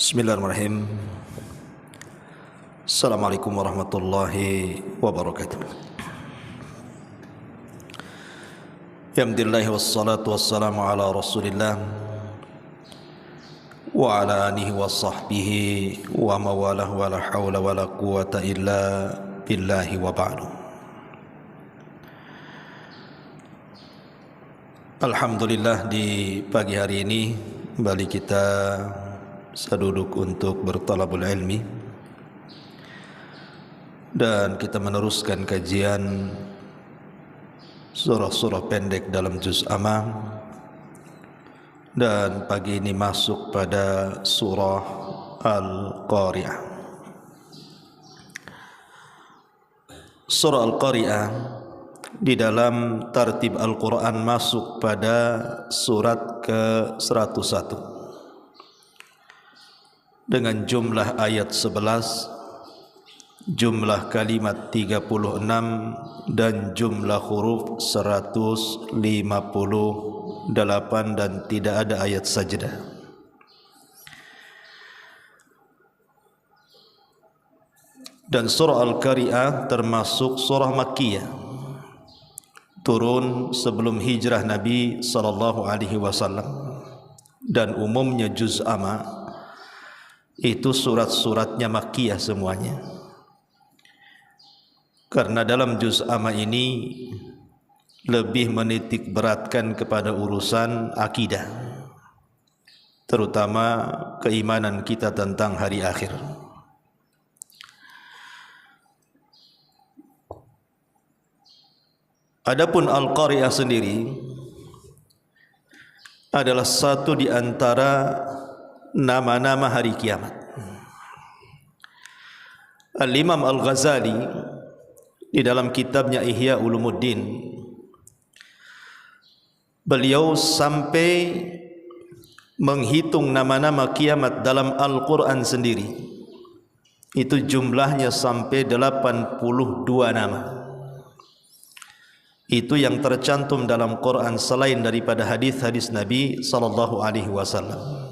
Bismillahirrahmanirrahim. Assalamualaikum warahmatullahi wabarakatuh. Alhamdulillah wassalatu wassalamu ala Rasulillah wa ala alihi wa sahbihi wa mawalah wa la hawla wa la quwata illa billahi wa ba'du. Alhamdulillah, di pagi hari ini kembali kita saduduk untuk bertalabul ilmi, dan kita meneruskan kajian surah-surah pendek dalam juz Amma, dan pagi ini masuk pada surah Al-Qari'ah. Surah Al-Qari'ah di dalam tartib Al-Quran masuk pada surat ke-101 dengan jumlah ayat 11, jumlah kalimat 36, dan jumlah huruf 158, dan tidak ada ayat sajdah. Dan surah Al-Qari'ah termasuk surah Makkiyah, turun sebelum hijrah Nabi SAW, dan umumnya juz Amma itu surat-suratnya Makkiyah semuanya. Karena dalam juz Amma ini lebih menitik beratkan kepada urusan akidah, terutama keimanan kita tentang hari akhir. Adapun Al-Qari'ah sendiri adalah satu di antara nama-nama hari kiamat. Al-Imam Al-Ghazali di dalam kitabnya Ihya Ulumuddin, beliau sampai menghitung nama-nama kiamat dalam Al-Quran sendiri. Itu jumlahnya sampai 82 nama. Itu yang tercantum dalam Quran selain daripada hadis-hadis Nabi SAW.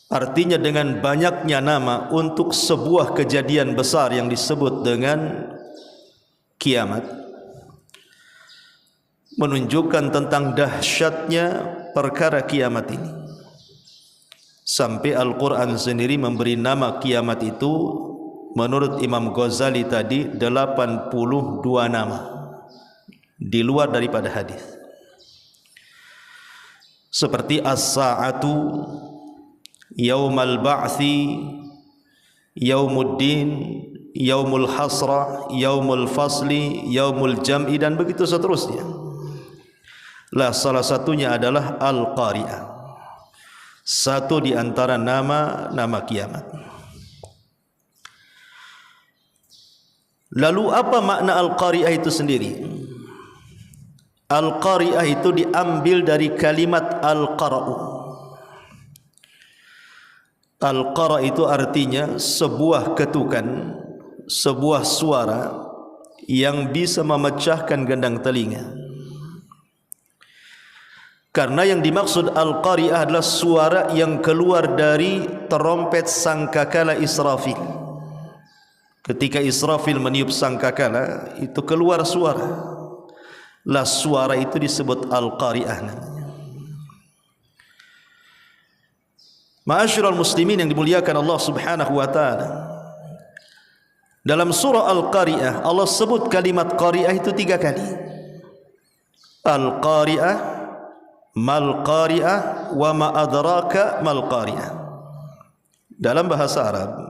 Artinya dengan banyaknya nama untuk sebuah kejadian besar yang disebut dengan kiamat, menunjukkan tentang dahsyatnya perkara kiamat ini. Sampai Al-Quran sendiri memberi nama kiamat itu menurut Imam Ghazali tadi 82 nama di luar daripada hadis. Seperti as-sa'atu, yaumal ba'thi, yaumuddin, yaumul hasrah, yaumul fasli, yaumul jam'i, dan begitu seterusnya. Lah, salah satunya adalah Al-Qari'ah, satu di antara nama-nama kiamat. Lalu apa makna Al-Qari'ah itu sendiri? Al-Qari'ah itu diambil dari kalimat Al-Qara'u. Al-Qara' itu artinya sebuah ketukan, sebuah suara yang bisa memecahkan gendang telinga. Karena yang dimaksud Al-Qari'ah adalah suara yang keluar dari terompet sangkakala Israfil. Ketika Israfil meniup sangkakala, itu keluar suara. Lah, suara itu disebut Al-Qari'ah namanya. Ma'asyiral muslimin yang dimuliakan Allah Subhanahu wa taala, dalam surah Al-Qari'ah Allah sebut kalimat qari'ah itu 3 kali. Al-Qari'ah, mal qari'ah, wa ma adraka mal qari'ah. Dalam bahasa Arab,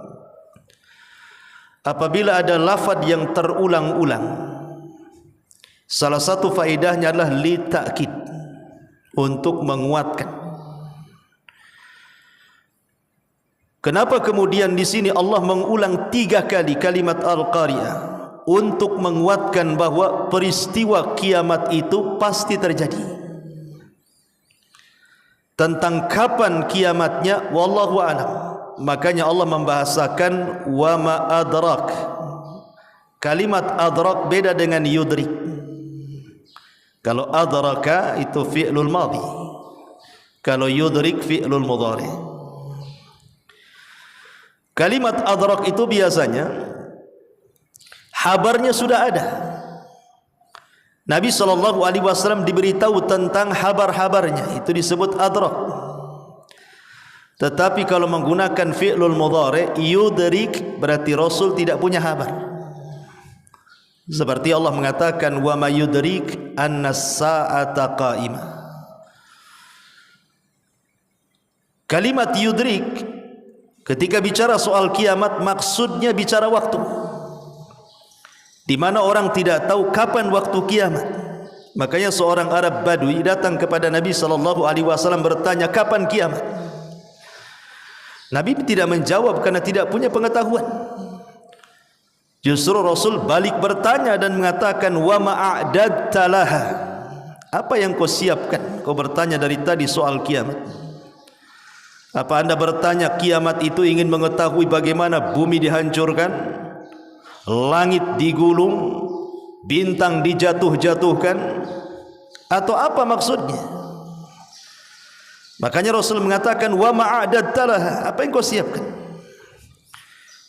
apabila ada lafaz yang terulang-ulang, salah satu faedahnya adalah li ta'kid, untuk menguatkan. Kenapa kemudian di sini Allah mengulang 3 kali kalimat Al-Qari'ah? Untuk menguatkan bahwa peristiwa kiamat itu pasti terjadi. Tentang kapan kiamatnya, wallahu a'lam. Makanya Allah membahasakan wa ma adrak. Kalimat adrak beda dengan yudrik. Kalau adraka itu fi'lul madhi, Kalau yudrik fi'lul mudhari. Kalimat adrak itu biasanya habarnya sudah ada. Nabi SAW diberitahu tentang habar-habarnya, itu disebut adrak. Tetapi kalau menggunakan fi'lul mudhari yudrik, berarti Rasul tidak punya habar. Seperti Allah mengatakan wa may yudrik annas sa'ata qa'imah. Kalimat yudrik ketika bicara soal kiamat maksudnya bicara waktu, di mana orang tidak tahu kapan waktu kiamat. Makanya seorang Arab Badui datang kepada Nabi SAW bertanya kapan kiamat. Nabi tidak menjawab karena tidak punya pengetahuan. Justru Rasul balik bertanya dan mengatakan wa ma'adadta laha. Apa yang kau siapkan? Kau bertanya dari tadi soal kiamat. Apa anda bertanya kiamat itu ingin mengetahui bagaimana bumi dihancurkan, langit digulung, bintang dijatuh-jatuhkan, atau apa maksudnya? Makanya Rasul mengatakan wa ma'adadta laha. Apa yang kau siapkan?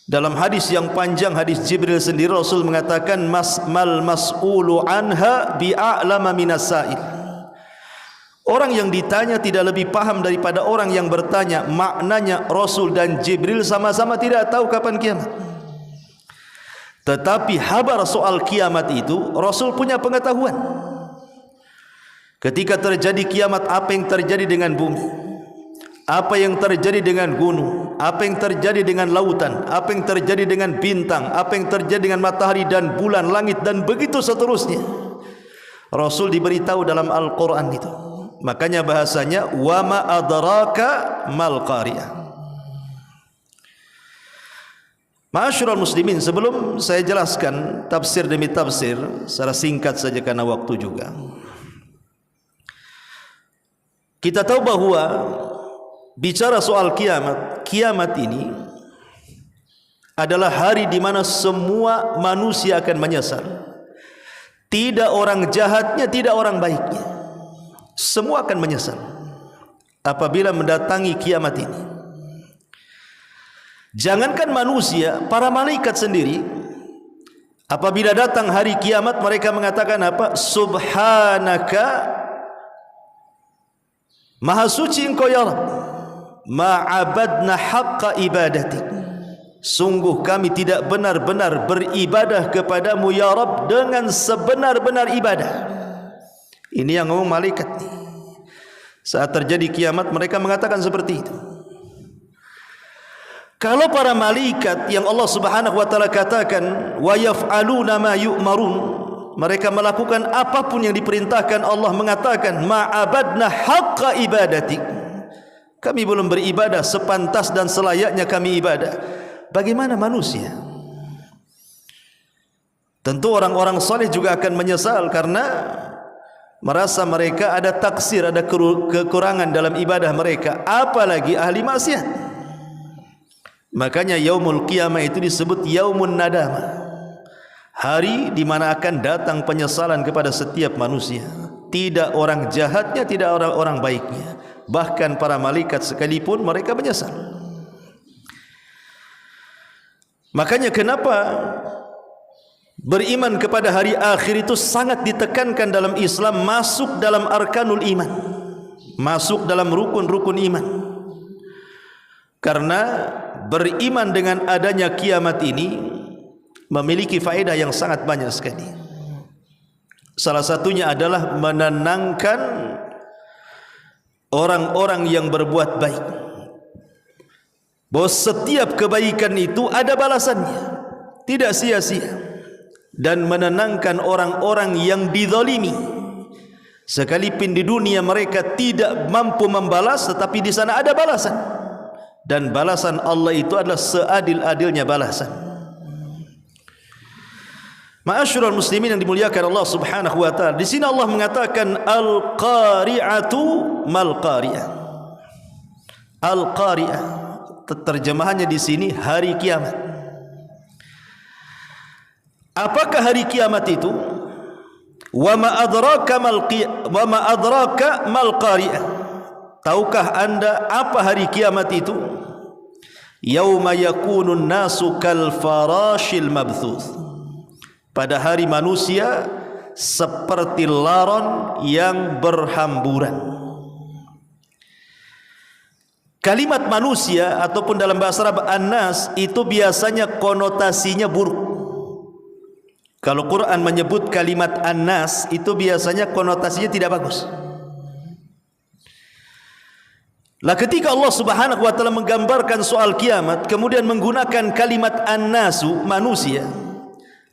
Dalam hadis yang panjang, hadis Jibril sendiri, Rasul mengatakan mal mas'ulu anha bi'a'lama minas sa'il. Orang yang ditanya tidak lebih paham daripada orang yang bertanya. Maknanya Rasul dan Jibril sama-sama tidak tahu kapan kiamat. Tetapi habar soal kiamat itu Rasul punya pengetahuan. Ketika terjadi kiamat, apa yang terjadi dengan bumi, apa yang terjadi dengan gunung, apa yang terjadi dengan lautan, apa yang terjadi dengan bintang, apa yang terjadi dengan matahari dan bulan, langit dan begitu seterusnya. Rasul diberitahu dalam Al-Quran itu. Makanya bahasanya wa ma adraka mal qariyah. Ma'asyiral muslimin, sebelum saya jelaskan tafsir demi tafsir secara singkat saja karena waktu juga. Kita tahu bahwa bicara soal kiamat, kiamat ini adalah hari di mana semua manusia akan menyesal. Tidak orang jahatnya, tidak orang baiknya. Semua akan menyesal apabila mendatangi kiamat ini. Jangankan manusia, para malaikat sendiri apabila datang hari kiamat mereka mengatakan apa? Subhanaka, maha suci engkau ya Rabb, ma'abadna haqqa ibadatik. Sungguh kami tidak benar-benar beribadah kepadamu ya Rabb dengan sebenar-benar ibadah. Ini yang ngomong malaikat. Saat terjadi kiamat mereka mengatakan seperti itu. Kalau para malaikat yang Allah Subhanahu wa taala katakan wa yaf'aluna ma yu'marun, mereka melakukan apapun yang diperintahkan, Allah mengatakan ma'abadna haqqa ibadatik. Kami belum beribadah sepantas dan selayaknya kami ibadah. Bagaimana manusia? Tentu orang-orang saleh juga akan menyesal karena merasa mereka ada taksir, ada kekurangan dalam ibadah mereka, apalagi ahli maksiat. Makanya yaumul qiyamah itu disebut yaumun nadamah, hari di mana akan datang penyesalan kepada setiap manusia. Tidak orang jahatnya, tidak orang-orang baiknya, bahkan para malaikat sekalipun mereka menyesal. Makanya kenapa beriman kepada hari akhir itu sangat ditekankan dalam Islam, masuk dalam arkanul iman, masuk dalam rukun-rukun iman. Karena beriman dengan adanya kiamat ini memiliki faedah yang sangat banyak sekali. Salah satunya adalah menenangkan orang-orang yang berbuat baik, bahwa setiap kebaikan itu ada balasannya, tidak sia-sia. Dan menenangkan orang-orang yang dizalimi, sekalipun di dunia mereka tidak mampu membalas, tetapi di sana ada balasan, dan balasan Allah itu adalah seadil-adilnya balasan. Ma'asyiral muslimin yang dimuliakan Allah Subhanahu wa taala, di sini Allah mengatakan al-qari'atu mal qari'ah. Al-qari'ah terjemahannya di sini hari kiamat. Apakah hari kiamat itu? Wa ma adraka mal qari'ah. tahukah anda apa hari kiamat itu? Yauma yakunun nasu kal farashil mabthuth. Pada hari manusia seperti laron yang berhamburan. Kalimat manusia ataupun dalam bahasa Arab an-nas itu biasanya konotasinya buruk. Kalau Quran menyebut kalimat an-nas itu biasanya konotasinya tidak bagus. Lah ketika Allah Subhanahu wa taala menggambarkan soal kiamat kemudian menggunakan kalimat an-nasu, manusia,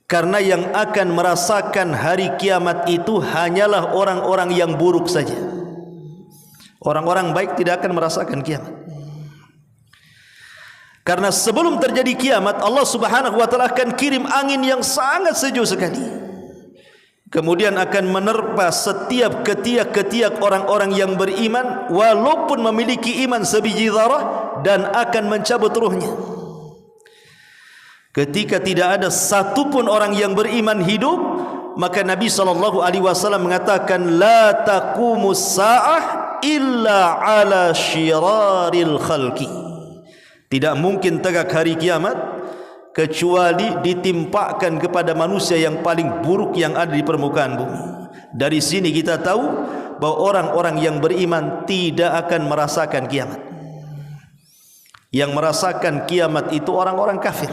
karena yang akan merasakan hari kiamat itu hanyalah orang-orang yang buruk saja. Orang-orang baik tidak akan merasakan kiamat. Karena sebelum terjadi kiamat Allah Subhanahu wa taala akan kirim angin yang sangat sejuk sekali. Kemudian akan menerpa setiap ketiak-ketiak orang-orang yang beriman walaupun memiliki iman sebiji zarah, dan akan mencabut ruhnya. Ketika tidak ada satupun orang yang beriman hidup, maka Nabi SAW mengatakan la taqumus sa'ah illa ala syiraril khalqi. Tidak mungkin tegak hari kiamat kecuali ditimpakan kepada manusia yang paling buruk yang ada di permukaan bumi. Dari sini kita tahu bahwa orang-orang yang beriman tidak akan merasakan kiamat. Yang merasakan kiamat itu orang-orang kafir,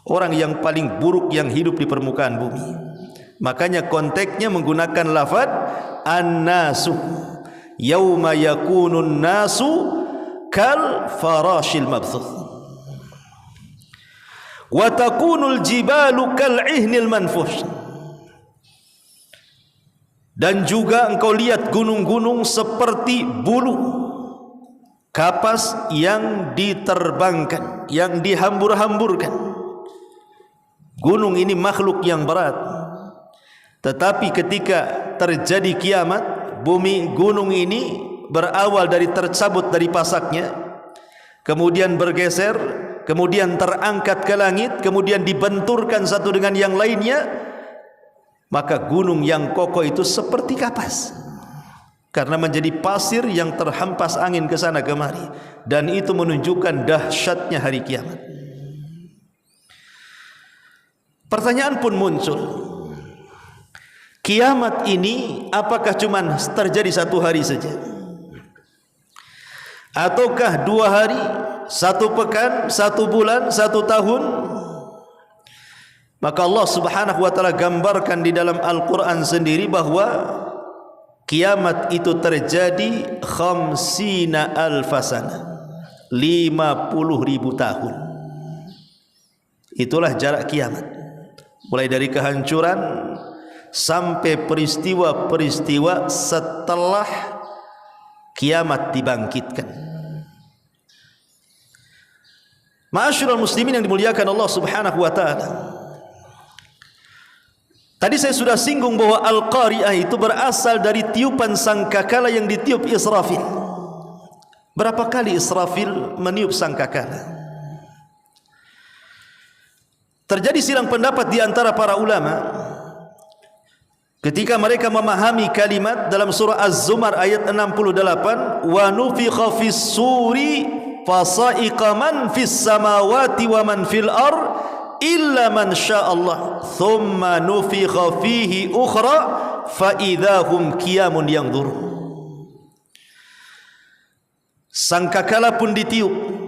orang yang paling buruk yang hidup di permukaan bumi. Makanya konteksnya menggunakan lafaz an-nasu. Yauma yakunun nasu kal farashil mabthuth. Wa takunul jibalu kal ihnil manfush. Dan juga engkau lihat gunung-gunung seperti bulu kapas yang diterbangkan, yang dihambur-hamburkan. Gunung ini makhluk yang berat, tetapi ketika terjadi kiamat, bumi gunung ini berawal dari tercabut dari pasaknya, kemudian bergeser, kemudian terangkat ke langit, kemudian dibenturkan satu dengan yang lainnya, maka gunung yang kokoh itu seperti kapas karena menjadi pasir yang terhempas angin ke sana kemari, dan itu menunjukkan dahsyatnya hari kiamat. Pertanyaan pun muncul, kiamat ini apakah cuma terjadi satu hari saja, ataukah 2 hari, 1 pekan, 1 bulan, 1 tahun? Maka Allah Subhanahu wa taala gambarkan di dalam Al-Quran sendiri bahwa kiamat itu terjadi 50 alfasana, 50.000 tahun. Itulah jarak kiamat, mulai dari kehancuran sampai peristiwa-peristiwa setelah kiamat dibangkitkan. Ma'asyiral muslimin yang dimuliakan Allah Subhanahu wa taala. Tadi saya sudah singgung bahwa Al-Qari'ah itu berasal dari tiupan sangkakala yang ditiup Israfil. Berapa kali Israfil meniup sangkakala? Terjadi silang pendapat di antara para ulama ketika mereka memahami kalimat dalam surah Az-Zumar ayat 68, wa nufikha fis suri fasa'iqa man fis samawati wa man fil ar illa man sya'allah thumma nufikha fihi ukhra fa idahum qiyamun yanzurun. Sangkakala pun ditiup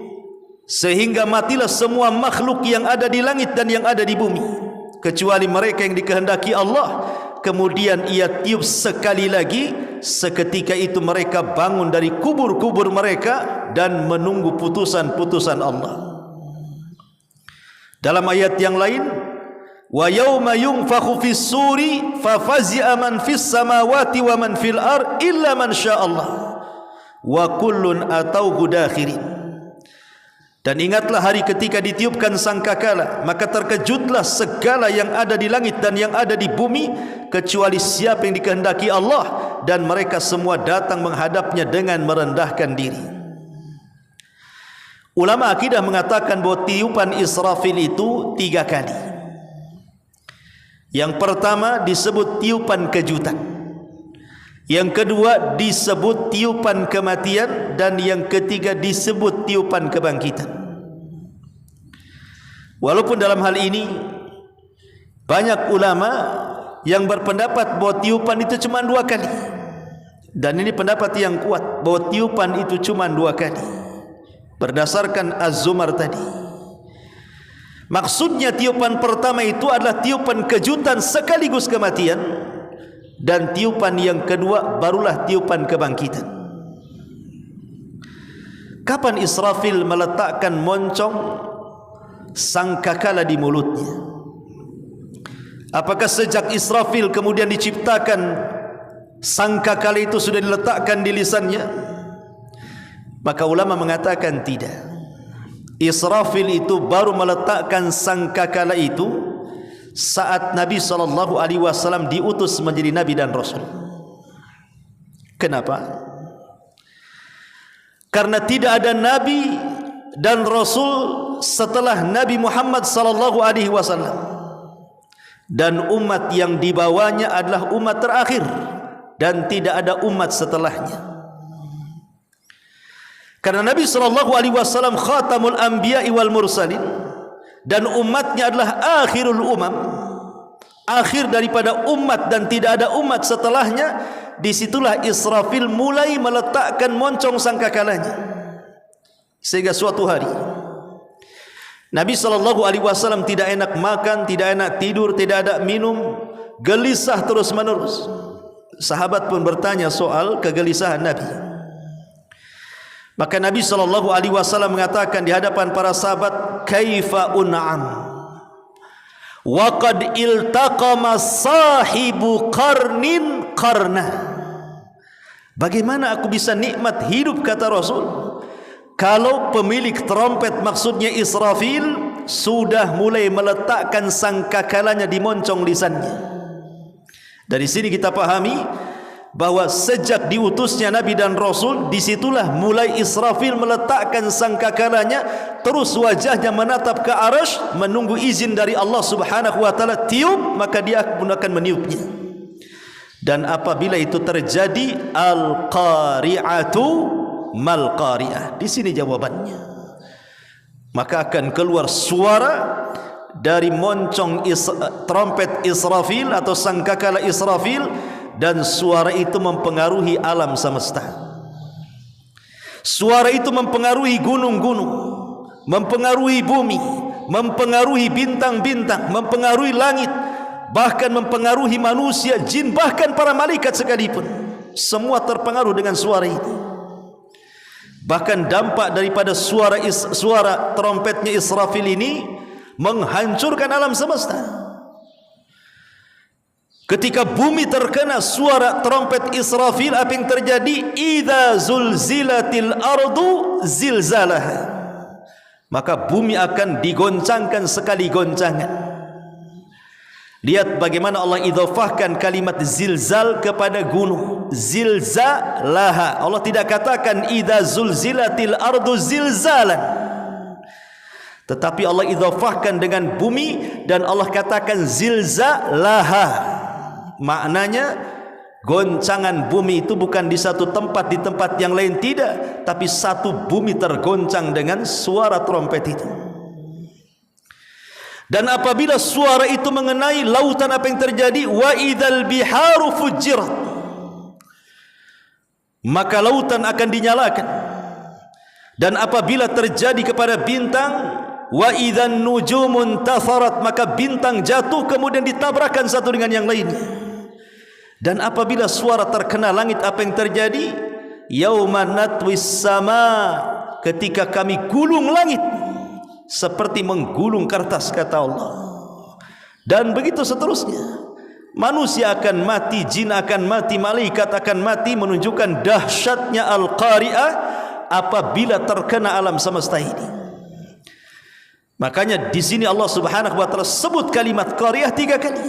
sehingga matilah semua makhluk yang ada di langit dan yang ada di bumi kecuali mereka yang dikehendaki Allah. Kemudian ia tiup sekali lagi, seketika itu mereka bangun dari kubur-kubur mereka dan menunggu putusan-putusan Allah. Dalam ayat yang lain, wa yauma yunfakhu fis suri fa fazi'a man fis samawati wa man fil ar illa man sya'allah wa kullun atauhu dakhirin. Dan ingatlah hari ketika ditiupkan sangkakala, maka terkejutlah segala yang ada di langit dan yang ada di bumi kecuali siapa yang dikehendaki Allah, dan mereka semua datang menghadapnya dengan merendahkan diri. Ulama akidah mengatakan bahwa tiupan Israfil itu 3 kali. Yang pertama disebut tiupan kejutan. Yang kedua disebut tiupan kematian, dan yang ketiga disebut tiupan kebangkitan. Walaupun dalam hal ini banyak ulama yang berpendapat bahwa tiupan itu cuma 2 kali, dan ini pendapat yang kuat bahwa tiupan itu cuma 2 kali berdasarkan Az-Zumar tadi. Maksudnya tiupan pertama itu adalah tiupan kejutan sekaligus kematian, dan tiupan yang kedua barulah tiupan kebangkitan. Kapan Israfil meletakkan moncong sangkakala di mulutnya? Apakah sejak Israfil kemudian diciptakan sangkakala itu sudah diletakkan di lisannya? Maka ulama mengatakan tidak. Israfil itu baru meletakkan sangkakala itu saat Nabi SAW diutus menjadi Nabi dan Rasul. Kenapa? Karena tidak ada Nabi dan Rasul setelah Nabi Muhammad SAW, dan umat yang dibawanya adalah umat terakhir, dan tidak ada umat setelahnya. Karena Nabi SAW khatamul anbiya'i wal mursalin, dan umatnya adalah akhirul umam, akhir daripada umat, dan tidak ada umat setelahnya. Disitulah Israfil mulai meletakkan moncong sangkakalanya. Sehingga suatu hari Nabi SAW tidak enak makan, tidak enak tidur, tidak ada minum, gelisah terus menerus. Sahabat pun bertanya soal kegelisahan Nabi. Maka Nabi SAW mengatakan di hadapan para sahabat, kaifa un'am wa qad iltaqama sahibu qarnin qarna. Bagaimana aku bisa nikmat hidup, kata Rasul, kalau pemilik trompet, maksudnya Israfil, sudah mulai meletakkan sangkakalanya di moncong lisannya. Dari sini kita pahami bahwa sejak diutusnya Nabi dan Rasul, disitulah mulai Israfil meletakkan sangkakalanya, terus wajahnya menatap ke arasy menunggu izin dari Allah Subhanahu wa taala, tiup, maka dia pun akan meniupnya. Dan apabila itu terjadi, al-qari'atu mal qari'ah. Di sini jawabannya. Maka akan keluar suara dari moncong trompet Israfil atau sangkakala Israfil, dan suara itu mempengaruhi alam semesta. Suara itu mempengaruhi gunung-gunung, mempengaruhi bumi, mempengaruhi bintang-bintang, mempengaruhi langit, bahkan mempengaruhi manusia, jin, bahkan para malaikat sekalipun. Semua terpengaruh dengan suara itu. Bahkan dampak daripada suara trompetnya Israfil ini menghancurkan alam semesta. Ketika bumi terkena suara trompet Israfil, apa yang terjadi? Idza zulzilatil ardu zilzalaha. Maka bumi akan digoncangkan sekali goncangan. Lihat bagaimana Allah idhafahkan kalimat zilzal kepada gunung. Zilzalaha. Allah tidak katakan idza zulzilatil ardu zilzalan, tetapi Allah idhafahkan dengan bumi, dan Allah katakan zilzalaha. Maknanya goncangan bumi itu bukan di satu tempat, di tempat yang lain tidak, tapi satu bumi tergoncang dengan suara trompet itu. Dan apabila suara itu mengenai lautan, apa yang terjadi? Wa idzal biharu fujirat. Maka lautan akan dinyalakan. Dan apabila terjadi kepada bintang, wa idzan nujumun tatharat, maka bintang jatuh kemudian ditabrakan satu dengan yang lainnya. Dan apabila suara terkena langit, apa yang terjadi? Yauma natwis sama, ketika kami gulung langit seperti menggulung kertas, kata Allah. Dan begitu seterusnya. Manusia akan mati, jin akan mati, malaikat akan mati, menunjukkan dahsyatnya al-qari'ah apabila terkena alam semesta ini. Makanya di sini Allah Subhanahu wa taala sebut kalimat qari'ah 3 kali,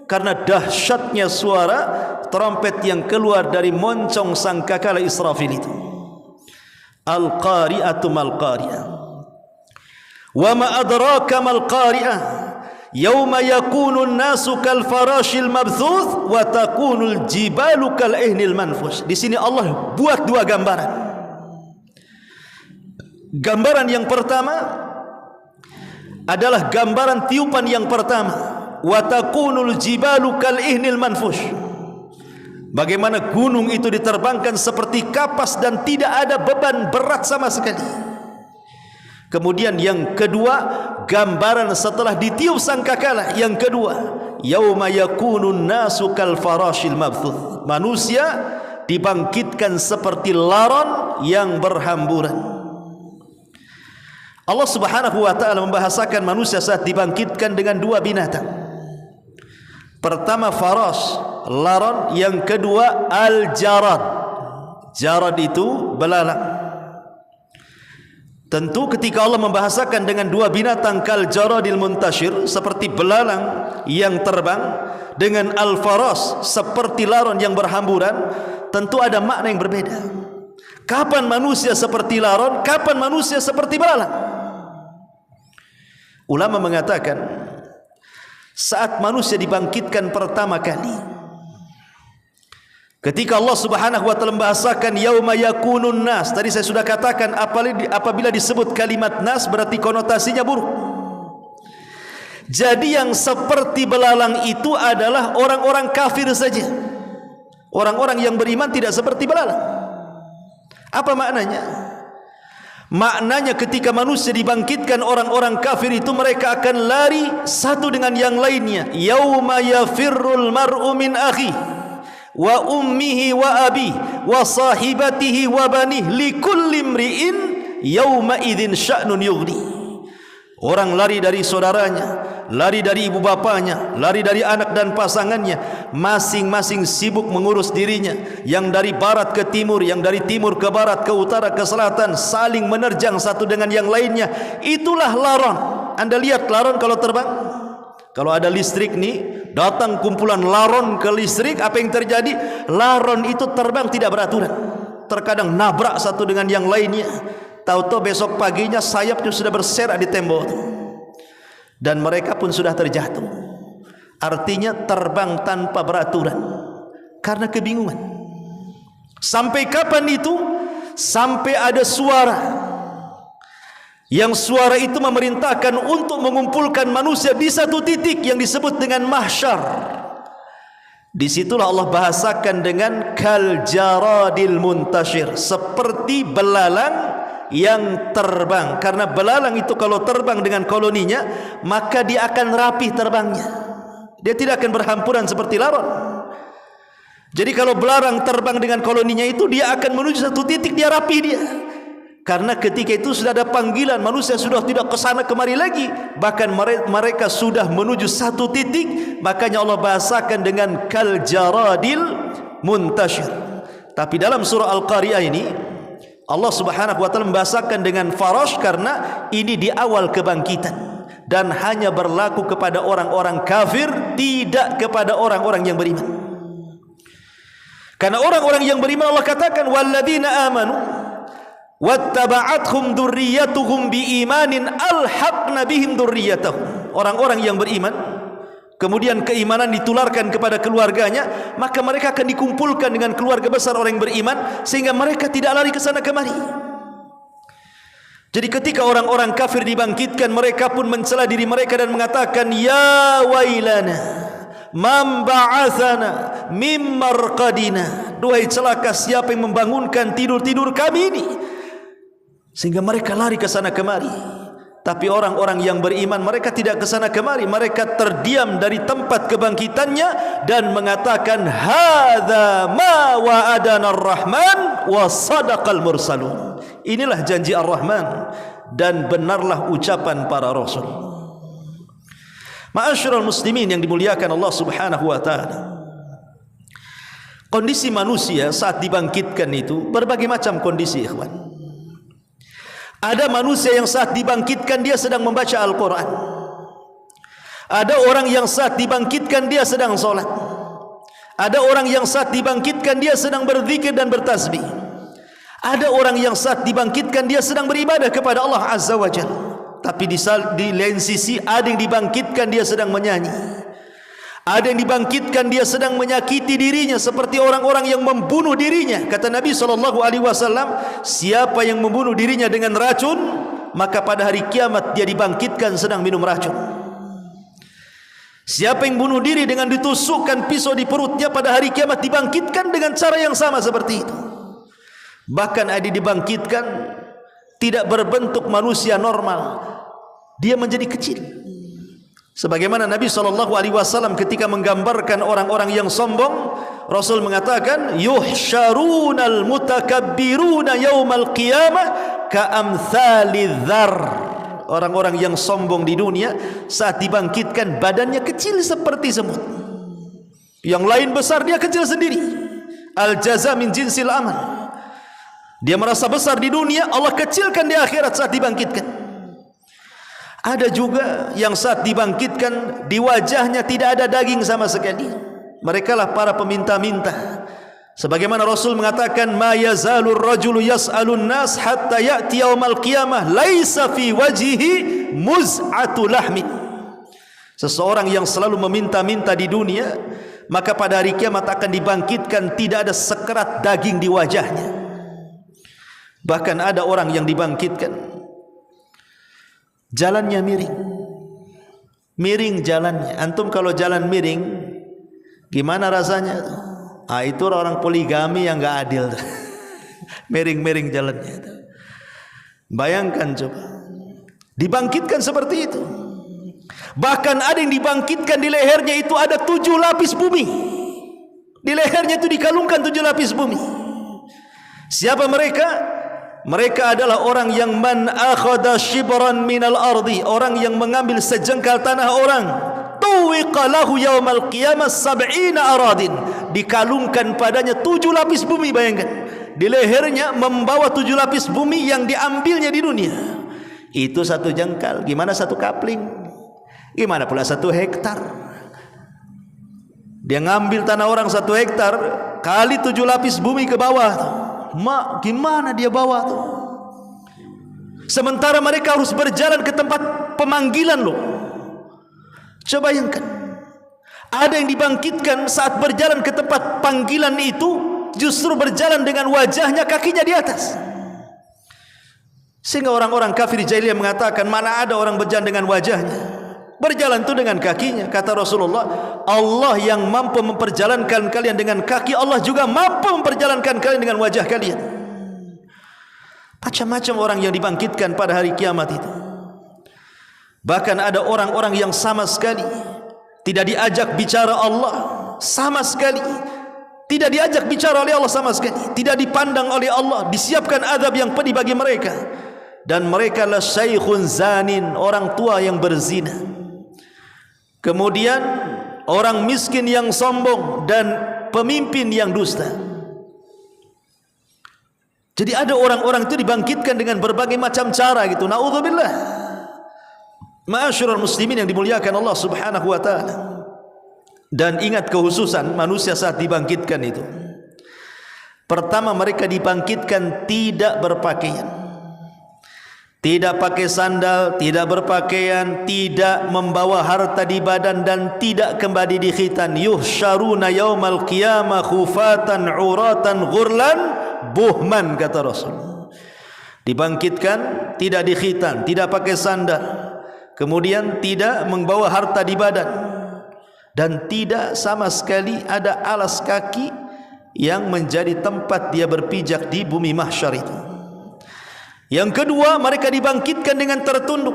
karena dahsyatnya suara trompet yang keluar dari moncong sangkakala Israfil itu. Al-qari'atu mal qari'ah. Wa ma adraka mal qari'ah. Yauma yakunun nasu kal farashil mabthuth wa takunul jibalu kal ihnil manfush. Di sini Allah buat dua gambaran. Gambaran yang pertama adalah gambaran tiupan yang pertama, wa takunul jibalu kal ihnil manfush. Bagaimana gunung itu diterbangkan seperti kapas dan tidak ada beban berat sama sekali. Kemudian yang kedua, gambaran setelah ditiup sangkakala yang kedua, yauma yakunun nasu kal farashil mabthuth. Manusia dibangkitkan seperti laron yang berhamburan. Allah Subhanahu wa taala membahasakan manusia saat dibangkitkan dengan dua binatang. Pertama farash, laron, yang kedua al-jarad. Jarad itu belalang. Tentu ketika Allah membahasakan dengan dua binatang kal jaradil muntashir, seperti belalang yang terbang, dengan al-faras seperti laron yang berhamburan, tentu ada makna yang berbeda. Kapan manusia seperti laron, kapan manusia seperti belalang? Ulama mengatakan saat manusia dibangkitkan pertama kali, ketika Allah Subhanahu wa taala membahasakan yauma yakunun nas, tadi saya sudah katakan apabila disebut kalimat nas berarti konotasinya buruk. Jadi yang seperti belalang itu adalah orang-orang kafir saja. Orang-orang yang beriman tidak seperti belalang. Apa maknanya? Maknanya ketika manusia dibangkitkan, orang-orang kafir itu mereka akan lari satu dengan yang lainnya. Yauma yafirrul mar'u min akhihi wa ummihi wa abi wa sahibatihi wa banih likulli imri'in yauma idzin sya'nun yughni. Orang lari dari saudaranya, lari dari ibu bapanya, lari dari anak dan pasangannya, masing-masing sibuk mengurus dirinya. Yang dari barat ke timur, yang dari timur ke barat, ke utara ke selatan, saling menerjang satu dengan yang lainnya. Itulah laron. Anda lihat laron kalau terbang, kalau ada listrik nih, datang kumpulan laron ke listrik, apa yang terjadi? Laron itu terbang tidak beraturan, terkadang nabrak satu dengan yang lainnya. Tahu-tahu besok paginya sayapnya sudah berserak di tembok dan mereka pun sudah terjatuh. Artinya terbang tanpa beraturan karena kebingungan. Sampai kapan itu? Sampai ada suara, yang suara itu memerintahkan untuk mengumpulkan manusia di satu titik yang disebut dengan mahsyar. Disitulah Allah bahasakan dengan kal jaradil muntashir, seperti belalang yang terbang. Karena belalang itu kalau terbang dengan koloninya, maka dia akan rapih terbangnya. Dia tidak akan berhampuran seperti laron. Jadi kalau belalang terbang dengan koloninya itu, dia akan menuju satu titik, dia rapih dia. Karena ketika itu sudah ada panggilan, manusia sudah tidak ke sana kemari lagi, bahkan mereka sudah menuju satu titik. Makanya Allah bahasakan dengan kal jaradil muntashir. Tapi dalam surah Al-Qari'ah ini Allah Subhanahu wa taala membahasakan dengan farash karena ini di awal kebangkitan dan hanya berlaku kepada orang-orang kafir, tidak kepada orang-orang yang beriman. Karena orang-orang yang beriman Allah katakan walladzina amanu wattaba'athum dzurriyyatuhum biimanin alhaqna bihim dzurriyyatahum. Orang-orang yang beriman kemudian keimanan ditularkan kepada keluarganya, maka mereka akan dikumpulkan dengan keluarga besar orang yang beriman, sehingga mereka tidak lari ke sana kemari. Jadi ketika orang-orang kafir dibangkitkan, mereka pun mencela diri mereka dan mengatakan ya wailana man ba'athana mim marqadina. Duhai celaka siapa yang membangunkan tidur-tidur kami ini, sehingga mereka lari ke sana kemari. Tapi orang-orang yang beriman mereka tidak ke sana kemari, mereka terdiam dari tempat kebangkitannya dan mengatakan hadza ma wa'adana ar-rahman wa sadaqal mursalun. Inilah janji Ar-Rahman dan benarlah ucapan para rasul. Ma'asyiral muslimin yang dimuliakan Allah Subhanahu wa taala. Kondisi manusia saat dibangkitkan itu berbagai macam kondisi, ikhwan. Ada manusia yang saat dibangkitkan dia sedang membaca Al-Quran. Ada orang yang saat dibangkitkan dia sedang sholat. Ada orang yang saat dibangkitkan dia sedang berzikir dan bertasbih. Ada orang yang saat dibangkitkan dia sedang beribadah kepada Allah Azza wa Jalla. Tapi di lain sisi ada yang dibangkitkan dia sedang menyanyi. Ada yang dibangkitkan dia sedang menyakiti dirinya seperti orang-orang yang membunuh dirinya. Kata Nabi SAW, siapa yang membunuh dirinya dengan racun, maka pada hari kiamat dia dibangkitkan sedang minum racun. Siapa yang bunuh diri dengan ditusukkan pisau di perutnya, pada hari kiamat dibangkitkan dengan cara yang sama seperti itu. Bahkan ada dibangkitkan tidak berbentuk manusia normal, dia menjadi kecil. Sebagaimana Nabi SAW ketika menggambarkan orang-orang yang sombong, Rasul mengatakan, yuhsyarunal mutakabbiruna yaumal qiyamah ka'amthali dzar. Orang-orang yang sombong di dunia saat dibangkitkan badannya kecil seperti semut. Yang lain besar, dia kecil sendiri. Al jaza min jinsil amal. Dia merasa besar di dunia, Allah kecilkan di akhirat saat dibangkitkan. Ada juga yang saat dibangkitkan di wajahnya tidak ada daging sama sekali. Mereka lah para peminta-minta. Sebagaimana Rasul mengatakan, ma yazalur rajulu yas'alun nas hatta ya'ti yaumal qiyamah laisa fi wajhihi muz'atu lahmin. Seseorang yang selalu meminta-minta di dunia, maka pada hari kiamat akan dibangkitkan tidak ada sekerat daging di wajahnya. Bahkan ada orang yang dibangkitkan jalannya miring. Miring jalannya. Antum kalau jalan miring, gimana rasanya? Itu orang poligami yang enggak adil. Miring-miring jalannya. Bayangkan coba. Dibangkitkan seperti itu. Bahkan ada yang dibangkitkan di lehernya itu ada 7 lapis bumi. Di lehernya itu dikalungkan 7 lapis bumi. Siapa mereka? Mereka adalah orang yang man akhadha shibran minal ardi, orang yang mengambil sejengkal tanah orang, tuwiqa lahu yaumal qiyamah 70 aradin, dikalungkan padanya 7 lapis bumi. Bayangkan, di lehernya membawa 7 lapis bumi yang diambilnya di dunia. Itu 1 jengkal, gimana 1 kapling, gimana pula 1 hektar. Dia ngambil tanah orang 1 hektar kali 7 lapis bumi ke bawah. Gimana dia bawa tuh? Sementara mereka harus berjalan ke tempat pemanggilan loh. Coba bayangkan, ada yang dibangkitkan saat berjalan ke tempat panggilan itu justru berjalan dengan wajahnya, kakinya di atas. Sehingga orang-orang kafir jahiliyah mengatakan, mana ada orang berjalan dengan wajahnya, berjalan itu dengan kakinya. Kata Rasulullah, Allah yang mampu memperjalankan kalian dengan kaki, Allah juga mampu memperjalankan kalian dengan wajah kalian. Macam-macam orang yang dibangkitkan pada hari kiamat itu. Bahkan ada orang-orang yang sama sekali tidak diajak bicara Allah, sama sekali tidak diajak bicara oleh Allah, sama sekali tidak dipandang oleh Allah, disiapkan azab yang pedih bagi mereka. Dan mereka la syaikhun zanin, orang tua yang berzina. Kemudian orang miskin yang sombong dan pemimpin yang dusta. Jadi ada orang-orang itu dibangkitkan dengan berbagai macam cara gitu. Naudzubillah. Ma'asyiral muslimin yang dimuliakan Allah Subhanahu wa taala. Dan ingat kehususan manusia saat dibangkitkan itu. Pertama, mereka dibangkitkan tidak berpakaian. Tidak pakai sandal, tidak berpakaian, tidak membawa harta di badan, dan tidak kembali di khitan. Yuhsyaruna yaumal qiyamah khufatan uratan ghurlan buhman, kata Rasul. Dibangkitkan tidak di khitan, tidak pakai sandal, kemudian tidak membawa harta di badan, dan tidak sama sekali ada alas kaki yang menjadi tempat dia berpijak di bumi mahsyar itu. Yang kedua, mereka dibangkitkan dengan tertunduk.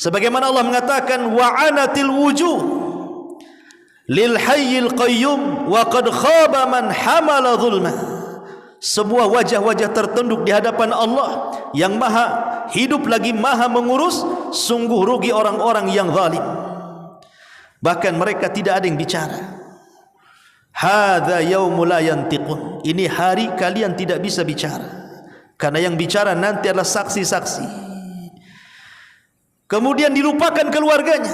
Sebagaimana Allah mengatakan, wa'anatil wujuh lil hayyil qayyum wa qad khaba man hamala zulma. Sebuah wajah-wajah tertunduk di hadapan Allah yang maha hidup lagi maha mengurus. Sungguh rugi orang-orang yang zalim. Bahkan mereka tidak ada yang bicara. Hadza yaumul la yantiqun. Ini hari kalian tidak bisa bicara. Karena yang bicara nanti adalah saksi-saksi. Kemudian dilupakan keluarganya.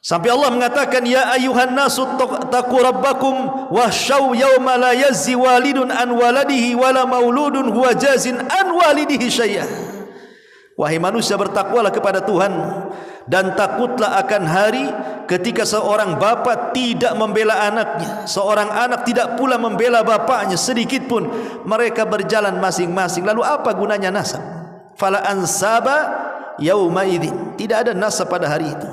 Sampai Allah mengatakan, ya ayuhan nasu taqu rabbakum wahsyaw yawma la yazzi walidun an waladihi wala mauludun huwa jazin an walidihi syai'ah. Wahai manusia, bertakwalah kepada Tuhan dan takutlah akan hari ketika seorang bapa tidak membela anaknya, seorang anak tidak pula membela bapaknya sedikit pun. Mereka berjalan masing-masing. Lalu apa gunanya nasab? Fala ansaba yauma idzin. Tidak ada nasab pada hari itu.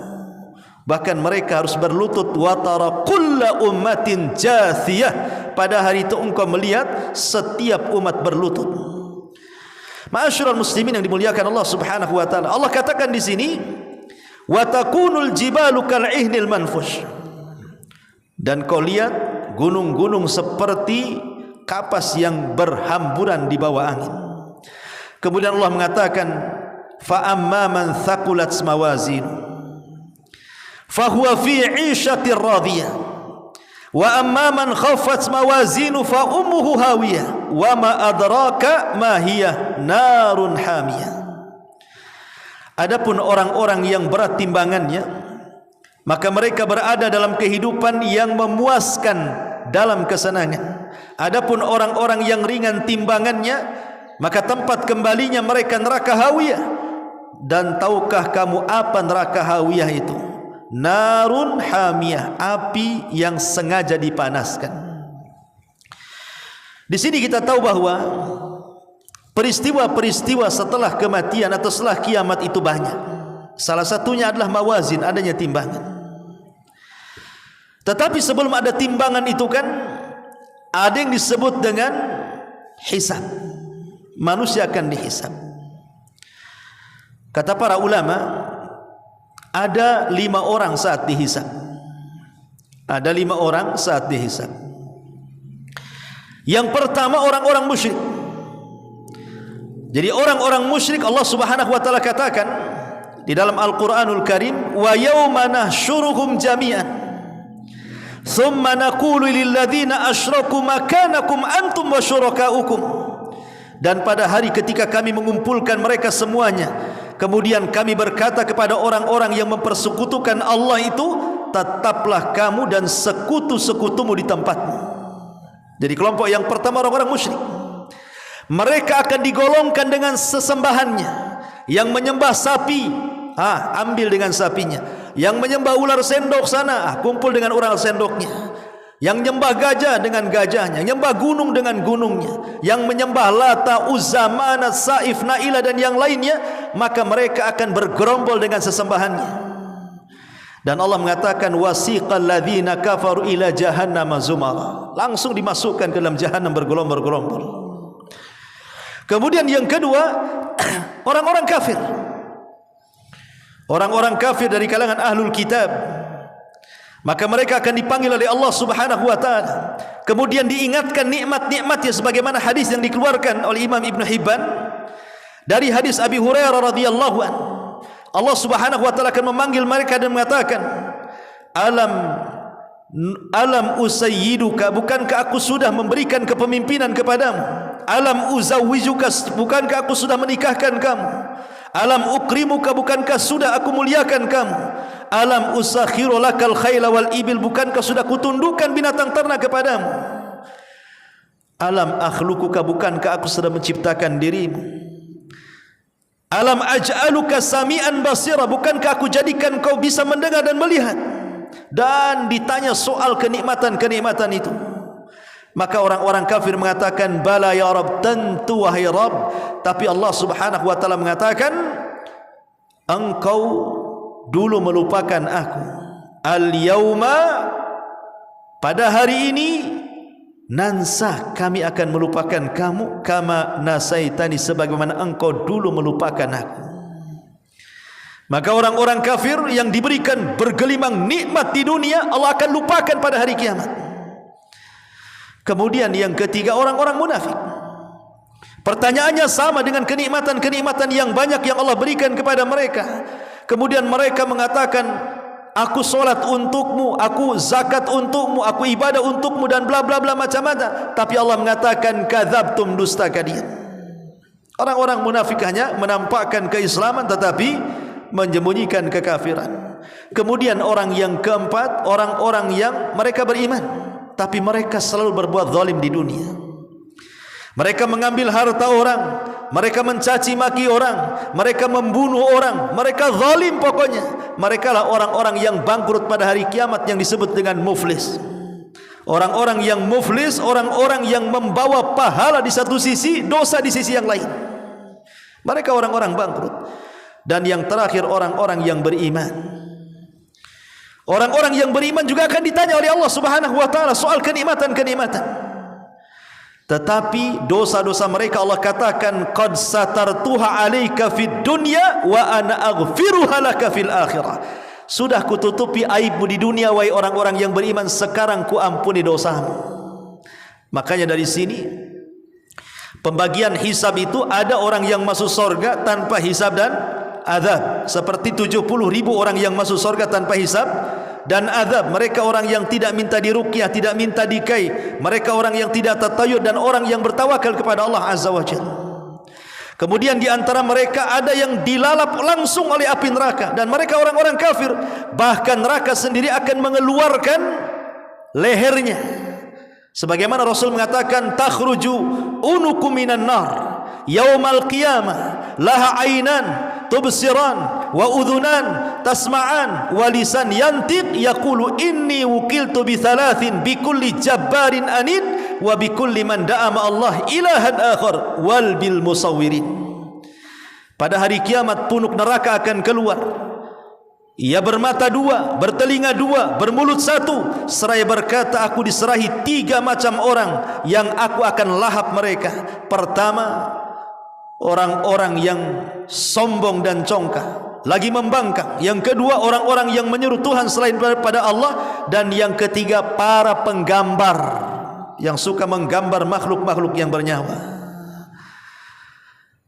Bahkan mereka harus berlutut. Wa tara kullu ummatin jathiyah. Pada hari itu engkau melihat setiap umat berlutut. Ma'asyiral muslimin yang dimuliakan Allah Subhanahu wa taala. Allah katakan di sini, wa takunul jibalu kal'ihnil manfush. Dan kau lihat gunung-gunung seperti kapas yang berhamburan di bawah angin. Kemudian Allah mengatakan, fa amma man thaqulat mawazin fa huwa fi 'ishatir radiyah. Wa amma man khaffat mawazinu fa ummuhu hawiyah wa ma adraka ma hiya narun hamiyah. Adapun orang-orang yang berat timbangannya, maka mereka berada dalam kehidupan yang memuaskan dalam kesenangan. Adapun orang-orang yang ringan timbangannya, maka tempat kembalinya mereka neraka hawiyah. Dan tahukah kamu apa neraka hawiyah itu? Narun hamiyah, api yang sengaja dipanaskan. Di sini kita tahu bahwa peristiwa-peristiwa setelah kematian atau setelah kiamat itu banyak. Salah satunya adalah mawazin, adanya timbangan. Tetapi sebelum ada timbangan itu kan ada yang disebut dengan hisab. Manusia akan dihisab. Kata para ulama, ada 5 orang saat dihisab. Ada 5 orang saat dihisab. Yang pertama orang-orang musyrik. Jadi orang-orang musyrik Allah Subhanahu wa taala katakan di dalam Al-Qur'anul Karim, wa yauma nahsyuruhum jami'an thumma naqulu lil ladzina asyraku makanakum antum wa syurakaukum. Dan pada hari ketika kami mengumpulkan mereka semuanya, kemudian kami berkata kepada orang-orang yang mempersekutukan Allah itu, tetaplah kamu dan sekutu-sekutumu di tempatmu. Jadi kelompok yang pertama orang-orang musyrik. Mereka akan digolongkan dengan sesembahannya. Yang menyembah sapi, ambil dengan sapinya. Yang menyembah ular sendok sana, kumpul dengan ular sendoknya. Yang menyembah gajah dengan gajahnya, yang menyembah gunung dengan gunungnya, yang menyembah Lata, Uzza, Manat, Saif, Naila dan yang lainnya, maka mereka akan bergerombol dengan sesembahannya. Dan Allah mengatakan, wasiqal ladzina kafaru ila jahannam zumara. Langsung dimasukkan ke dalam jahannam bergerombol-gerombol. Kemudian yang kedua, orang-orang kafir. Orang-orang kafir dari kalangan ahlul kitab. Maka mereka akan dipanggil oleh Allah Subhanahu wa taala. Kemudian diingatkan nikmat-nikmatnya sebagaimana hadis yang dikeluarkan oleh Imam Ibn Hibban dari hadis Abi Hurairah radhiyallahu anhu. Allah Subhanahu wa taala akan memanggil mereka dan mengatakan, Alam usayyiduka, bukankah aku sudah memberikan kepemimpinan kepadamu? Alam uzawwijuka, bukankah aku sudah menikahkan kamu? Alam ukrimuka, bukankah sudah aku muliakan kamu? Alam usakhiru lakal khayla wal ibil, bukankah sudah kutundukkan binatang ternak kepadamu? Alam akhluquka, bukankah aku sudah menciptakan dirimu? Alam aj'aluka sami'an basira, bukankah aku jadikan kau bisa mendengar dan melihat? Dan ditanya soal kenikmatan-kenikmatan itu, maka orang-orang kafir mengatakan, bala ya Rabb, tentu wahai Rabb. Tapi Allah Subhanahu wa taala mengatakan, engkau dulu melupakan aku. Al-yauma, pada hari ini, nansa, kami akan melupakan kamu, kama nasaitani, sebagaimana engkau dulu melupakan aku. Maka orang-orang kafir yang diberikan bergelimang nikmat di dunia, Allah akan lupakan pada hari kiamat. Kemudian yang ketiga, orang-orang munafik. Pertanyaannya sama dengan kenikmatan-kenikmatan yang banyak yang Allah berikan kepada mereka. Kemudian mereka mengatakan, aku solat untukmu, aku zakat untukmu, aku ibadah untukmu, dan bla bla bla macam-macam. Tapi Allah mengatakan, kadzabtum, dusta kalian. Orang-orang munafik hanya menampakkan keislaman tetapi menyembunyikan kekafiran. Kemudian orang yang keempat, orang-orang yang mereka beriman tapi mereka selalu berbuat zalim di dunia. Mereka mengambil harta orang, mereka mencaci maki orang, mereka membunuh orang, mereka zalim pokoknya. Mereka lah orang-orang yang bangkrut pada hari kiamat yang disebut dengan muflis. Orang-orang yang muflis, orang-orang yang membawa pahala di satu sisi, dosa di sisi yang lain. Mereka orang-orang bangkrut. Dan yang terakhir orang-orang yang beriman. Orang-orang yang beriman juga akan ditanya oleh Allah Subhanahu wa taala soal kenikmatan-kenikmatan. Tetapi dosa-dosa mereka Allah katakan qad satartuha 'alaika fid dunya wa ana aghfiruha laka fil akhirah. Sudah kututupi aibmu di dunia wahai orang-orang yang beriman, sekarang ku ampuni dosamu. Makanya dari sini pembagian hisab itu ada orang yang masuk surga tanpa hisab dan azab, seperti 70.000 orang yang masuk surga tanpa hisab dan azab. Mereka orang yang tidak minta diruqyah, tidak minta dikai, mereka orang yang tidak tatayud dan orang yang bertawakal kepada Allah Azza wa Jalla. Kemudian di antara mereka ada yang dilalap langsung oleh api neraka dan mereka orang-orang kafir, bahkan neraka sendiri akan mengeluarkan lehernya. Sebagaimana Rasul mengatakan takhruju unukum minan nar yaumal qiyamah laha ainan tubsiran wa udhunan tasma'an wa lisan yantiq yaqulu inni wukiltu bi thalathin bi kulli jabbarin anid wa bi kulli man da'a ma Allah ilahan akhar wal bil musawwirin. Pada hari kiamat punuk neraka akan keluar. Ia bermata dua, bertelinga dua, bermulut satu, seraya berkata, aku diserahi 3 macam orang yang aku akan lahap mereka. Pertama, orang-orang yang sombong dan congkak, lagi membangkang. Yang kedua, orang-orang yang menyeru Tuhan selain daripada Allah. Dan yang ketiga, para penggambar yang suka menggambar makhluk-makhluk yang bernyawa.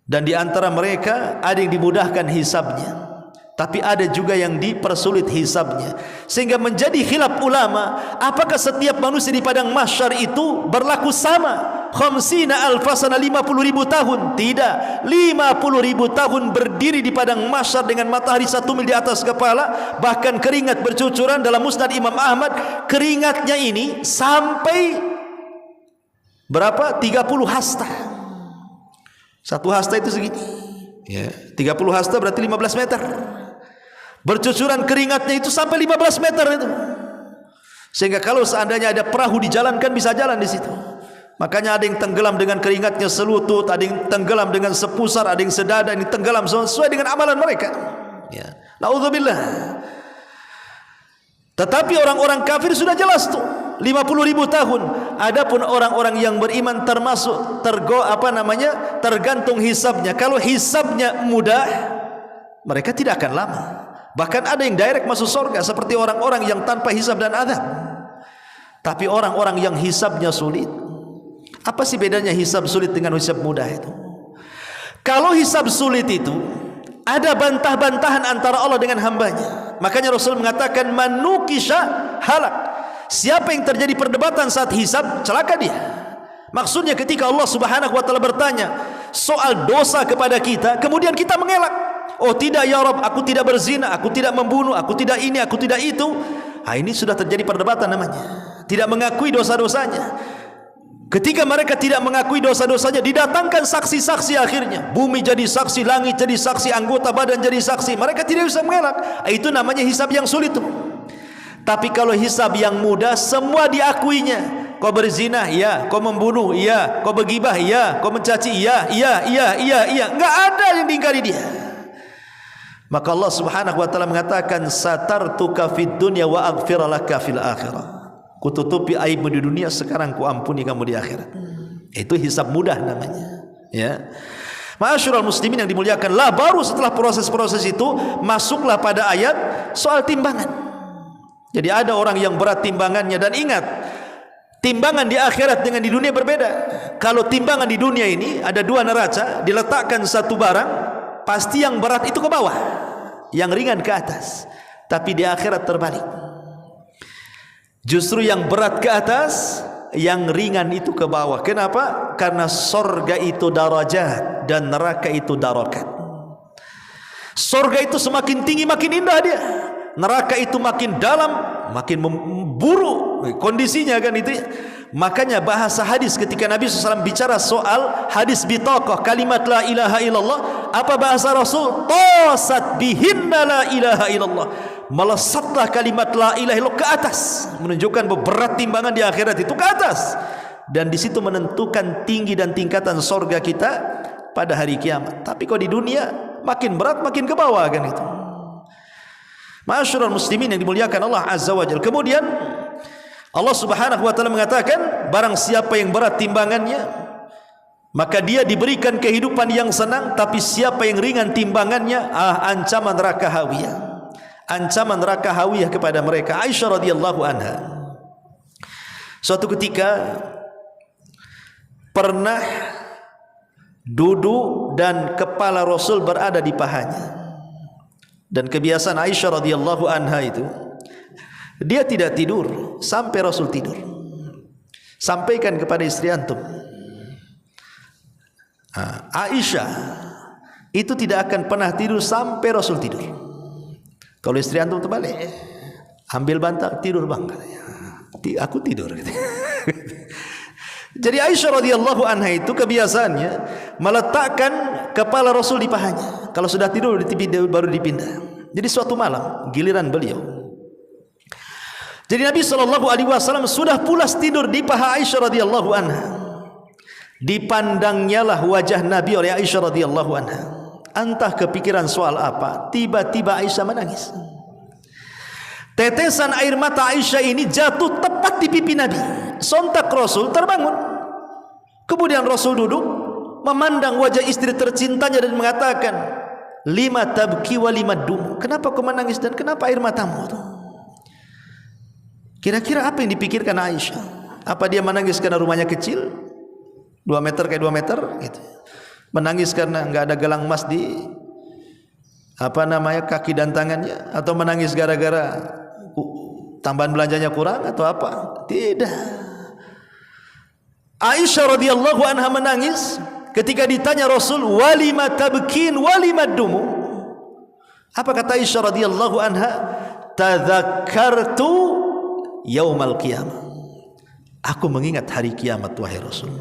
Dan di antara mereka ada yang dimudahkan hisabnya, tapi ada juga yang dipersulit hisabnya, sehingga menjadi khilaf ulama, apakah setiap manusia di padang mahsyar itu berlaku sama? Khamsina alfasana 50.000 tahun? Tidak, 50.000 tahun berdiri di padang mahsyar dengan matahari 1 mil di atas kepala, bahkan keringat bercucuran. Dalam musnad Imam Ahmad, keringatnya ini sampai berapa? 30 hasta. 1 hasta itu segini ya, 30 hasta berarti 15 meter. Bercucuran keringatnya itu sampai 15 meter itu. Sehingga kalau seandainya ada perahu dijalankan, bisa jalan di situ. Makanya ada yang tenggelam dengan keringatnya selutut, ada yang tenggelam dengan sepusar, ada yang sedada, ini tenggelam sesuai dengan amalan mereka. Ya. Naudzubillah. Tetapi orang-orang kafir sudah jelas tuh, 50.000 tahun. Adapun orang-orang yang beriman termasuk tergantung hisabnya. Kalau hisabnya mudah, mereka tidak akan lama. Bahkan ada yang direct masuk surga, seperti orang-orang yang tanpa hisab dan azab. Tapi orang-orang yang hisabnya sulit, apa sih bedanya hisab sulit dengan hisab mudah itu? Kalau hisab sulit itu ada bantah-bantahan antara Allah dengan hambanya. Makanya Rasul mengatakan manukisha halak. Siapa yang terjadi perdebatan saat hisab, celaka dia. Maksudnya ketika Allah Subhanahu wa taala bertanya soal dosa kepada kita, kemudian kita mengelak, oh tidak ya Rabb, aku tidak berzina, aku tidak membunuh, aku tidak ini, aku tidak itu. Nah, ini sudah terjadi perdebatan namanya, tidak mengakui dosa-dosanya. Ketika mereka tidak mengakui dosa-dosanya, didatangkan saksi-saksi, akhirnya bumi jadi saksi, langit jadi saksi, anggota badan jadi saksi. Mereka tidak bisa mengelak. Itu namanya hisab yang sulit tuh. Tapi kalau hisab yang mudah, semua diakuinya. Kau berzina, iya. Kau membunuh, iya. Kau bergibah, iya. Kau mencaci, iya. Enggak ada yang diingkari dia. Maka Allah Subhanahu wa taala mengatakan satartuka fid dunya wa aghfir laka fil akhirah. Kututupi aibmu di dunia, sekarang ku ampuni kamu di akhirat. Itu hisab mudah namanya, ya. Ma'asyiral muslimin yang dimuliakan, lah baru setelah proses-proses itu masuklah pada ayat soal timbangan. Jadi ada orang yang berat timbangannya, dan ingat, timbangan di akhirat dengan di dunia berbeda. Kalau timbangan di dunia ini ada 2 neraca, diletakkan satu barang, pasti yang berat itu ke bawah, yang ringan ke atas. Tapi di akhirat terbalik. Justru yang berat ke atas, yang ringan itu ke bawah. Kenapa? Karena sorga itu darajat dan neraka itu darakat. Sorga itu semakin tinggi makin indah dia. Neraka itu makin dalam makin buruk kondisinya kan itu. Makanya bahasa hadis ketika Nabi SAW bicara soal hadis bitaqah, kalimat la ilaha illallah, apa bahasa Rasul? Tasat bihinna la ilaha illallah. Melesatlah kalimat la ilaha illallah ke atas, menunjukkan berat timbangan di akhirat itu ke atas, dan di situ menentukan tinggi dan tingkatan sorga kita pada hari kiamat. Tapi kalau di dunia makin berat makin ke bawah kan itu. Ma'asyiral muslimin yang dimuliakan Allah Azza wa Jalla. Kemudian Allah Subhanahu wa taala mengatakan, barang siapa yang berat timbangannya maka dia diberikan kehidupan yang senang, tapi siapa yang ringan timbangannya, ancaman neraka hawiyah. Ancaman neraka hawiyah kepada mereka. Aisyah radhiyallahu anha suatu ketika pernah duduk dan kepala Rasul berada di pahanya. Dan kebiasaan Aisyah radhiyallahu anha itu, dia tidak tidur sampai Rasul tidur. Sampaikan kepada istri antum, Aisyah itu tidak akan pernah tidur sampai Rasul tidur. Kalau istri antum terbalik, ambil bantal, tidur bang, aku tidur. Jadi Aisyah radhiyallahu anha itu kebiasaannya meletakkan kepala Rasul di pahanya. Kalau sudah tidur baru dipindah. Jadi suatu malam giliran beliau. Jadi Nabi SAW sudah pulas tidur di paha Aisyah radhiyallahu anha. Dipandangnya lah wajah Nabi oleh Aisyah radhiyallahu anha. Entah kepikiran soal apa, tiba-tiba Aisyah menangis. Tetesan air mata Aisyah ini jatuh tepat di pipi Nabi. Sontak Rasul terbangun. Kemudian Rasul duduk memandang wajah istri tercintanya dan mengatakan, lima tabki wa lima dum. Kenapa kau menangis dan kenapa air matamu? Kira-kira apa yang dipikirkan Aisyah? Apa dia menangis karena rumahnya kecil, 2 meter kayak 2 meter gitu. Menangis karena enggak ada gelang emas di kaki dan tangannya, atau menangis gara-gara tambahan belanjanya kurang atau apa? Tidak. Aisyah radhiyallahu anha menangis ketika ditanya Rasul, walima tabkin walima dumu. Apa kata Aisyah radhiyallahu anha? Tadzakartu yaumal qiyamah. Aku mengingat hari kiamat wahai Rasul.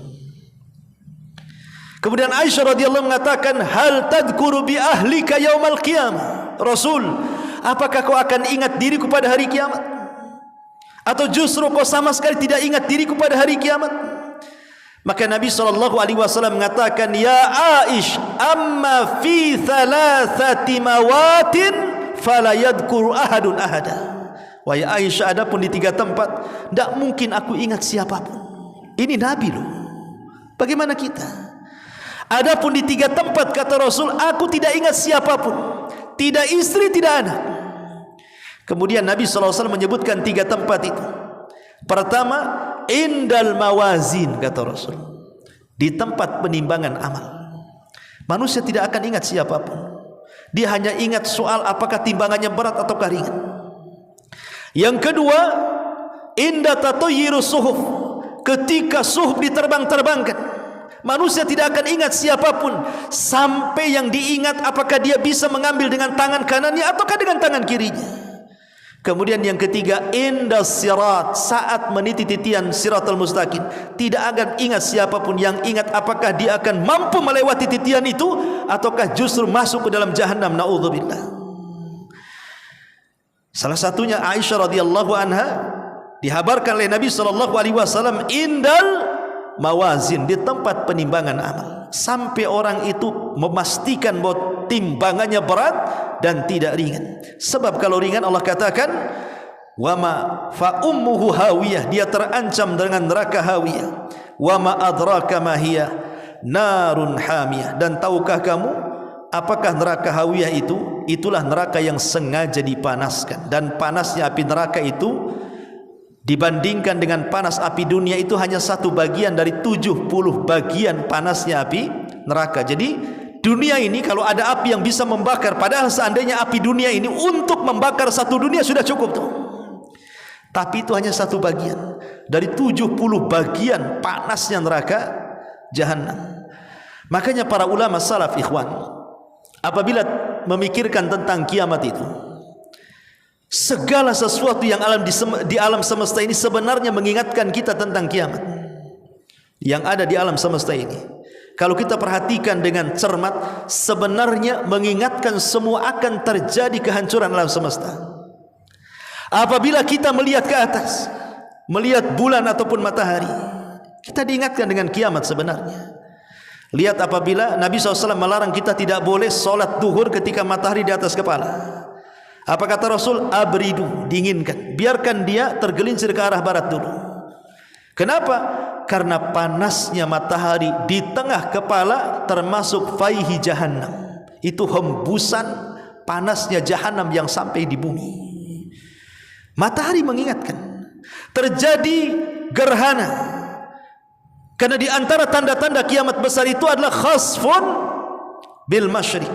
Kemudian Aisyah radhiyallahu mengatakan, hal tadhkuru bi ahlika yaumal qiyamah. Rasul, apakah kau akan ingat diriku pada hari kiamat? Atau justru kau sama sekali tidak ingat diriku pada hari kiamat? Maka Nabi SAW mengatakan, ya Aish, amma fi thalathati mawatin fala yadhkuru ahadun ahada. Wahai Aisyah, adapun di 3 tempat tidak mungkin aku ingat siapapun. Ini Nabi loh. Bagaimana kita? Adapun di 3 tempat kata Rasul, aku tidak ingat siapapun, tidak istri, tidak anak. Kemudian Nabi SAW menyebutkan 3 tempat itu. Pertama, indal mawazin kata Rasul, di tempat penimbangan amal. Manusia tidak akan ingat siapapun. Dia hanya ingat soal apakah timbangannya berat atau ringan. Yang kedua, inda tatayyiru suhuf, ketika suhuf diterbang-terbangkan. Manusia tidak akan ingat siapapun sampai yang diingat apakah dia bisa mengambil dengan tangan kanannya ataukah dengan tangan kirinya. Kemudian yang ketiga, indas sirat, saat meniti titian siratal mustaqim, tidak akan ingat siapapun. Yang ingat apakah dia akan mampu melewati titian itu ataukah justru masuk ke dalam jahannam, naudzubillah. Salah satunya Aisyah radhiyallahu anha dihabarkan oleh Nabi SAW, indal mawazin, di tempat penimbangan amal, sampai orang itu memastikan bahwa timbangannya berat dan tidak ringan. Sebab kalau ringan Allah katakan, wama fa ummuhu hawiyah, dia terancam dengan neraka hawiyah. Wama adraka ma hiya narun hamiyah, dan tahukah kamu apakah neraka hawiyah itu? Itulah neraka yang sengaja dipanaskan, dan panasnya api neraka itu dibandingkan dengan panas api dunia itu hanya 1 bagian dari 70 bagian panasnya api neraka. Jadi dunia ini kalau ada api yang bisa membakar, padahal seandainya api dunia ini untuk membakar 1 dunia sudah cukup tuh. Tapi itu hanya 1 bagian dari 70 bagian panasnya neraka Jahannam. Makanya para ulama salaf ikhwan, apabila memikirkan tentang kiamat itu, Segala sesuatu yang di alam semesta ini sebenarnya mengingatkan kita tentang kiamat yang ada di alam semesta ini. Kalau kita perhatikan dengan cermat, sebenarnya mengingatkan semua akan terjadi kehancuran alam semesta. Apabila kita melihat ke atas, melihat bulan ataupun matahari, kita diingatkan dengan kiamat sebenarnya. Lihat apabila Nabi SAW melarang kita tidak boleh solat duhur ketika matahari di atas kepala. Apa kata Rasul? Abridu, dinginkan, biarkan dia tergelincir ke arah barat dulu. Kenapa? Karena panasnya matahari di tengah kepala termasuk faihi jahannam. Itu hembusan panasnya jahannam yang sampai di bumi. Matahari mengingatkan terjadi gerhana. Karena di antara tanda-tanda kiamat besar itu adalah khasfun bil masyriq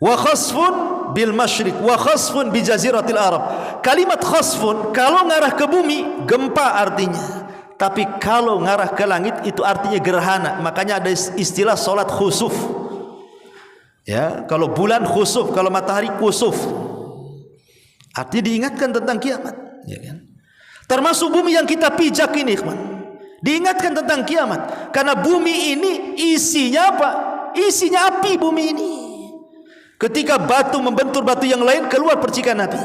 wa khasfun bil masyriq wa khasfun bi jaziratil Arab. Kalimat khasfun kalau ngarah ke bumi gempa artinya, tapi kalau ngarah ke langit itu artinya gerhana. Makanya ada istilah solat khusuf. Ya, kalau bulan khusuf, kalau matahari kusuf. Artinya diingatkan tentang kiamat, ya kan? Termasuk bumi yang kita pijak ini, ikhwan. Diingatkan tentang kiamat. Karena bumi ini isinya apa? Isinya api bumi ini. Ketika batu membentur batu yang lain, keluar percikan api.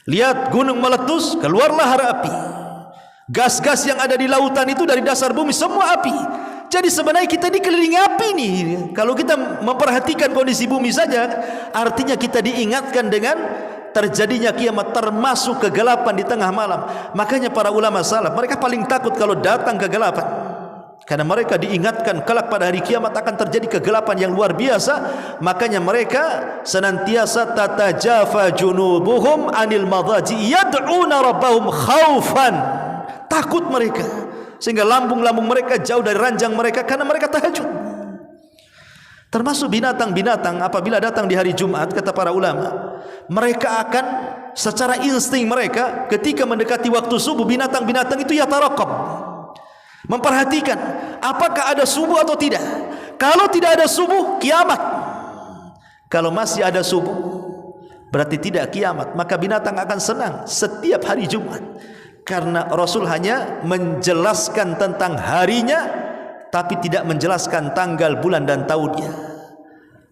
Lihat gunung meletus, keluar lahar api. Gas-gas yang ada di lautan itu dari dasar bumi semua api. Jadi sebenarnya kita dikelilingi api nih. Kalau kita memperhatikan kondisi bumi saja, artinya kita diingatkan dengan terjadinya kiamat, termasuk kegelapan di tengah malam. Makanya para ulama salaf, mereka paling takut kalau datang kegelapan, karena mereka diingatkan kelak pada hari kiamat akan terjadi kegelapan yang luar biasa. Makanya mereka senantiasa tatajafa junubuhum anil madaji yad'una rabbahum khaufan. Takut mereka, sehingga lambung-lambung mereka jauh dari ranjang mereka karena mereka tahajud. Termasuk binatang-binatang apabila datang di hari Jumat, kata para ulama, mereka akan secara insting mereka ketika mendekati waktu subuh, binatang-binatang itu yatarakab, memperhatikan apakah ada subuh atau tidak. Kalau tidak ada subuh, kiamat. Kalau masih ada subuh, berarti tidak kiamat. Maka binatang akan senang setiap hari Jumat, karena Rasul hanya menjelaskan tentang harinya, tapi tidak menjelaskan tanggal, bulan dan tahunnya,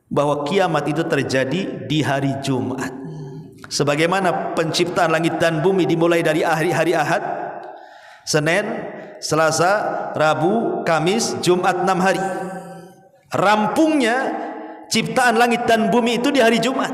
bahwa kiamat itu terjadi di hari Jumat. Sebagaimana penciptaan langit dan bumi dimulai dari hari Ahad, Senin, Selasa, Rabu, Kamis, Jumat, 6 hari. Rampungnya ciptaan langit dan bumi itu di hari Jumat.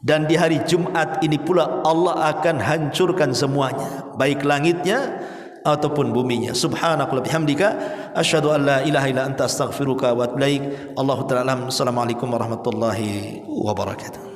Dan di hari Jumat ini pula Allah akan hancurkan semuanya, baik langitnya ataupun buminya. Subhanakallahumma bihamdika asyhadu an la ilaha illa anta astaghfiruka wa atubu ilaik. Allahu ta'ala. Assalamualaikum warahmatullahi wabarakatuh.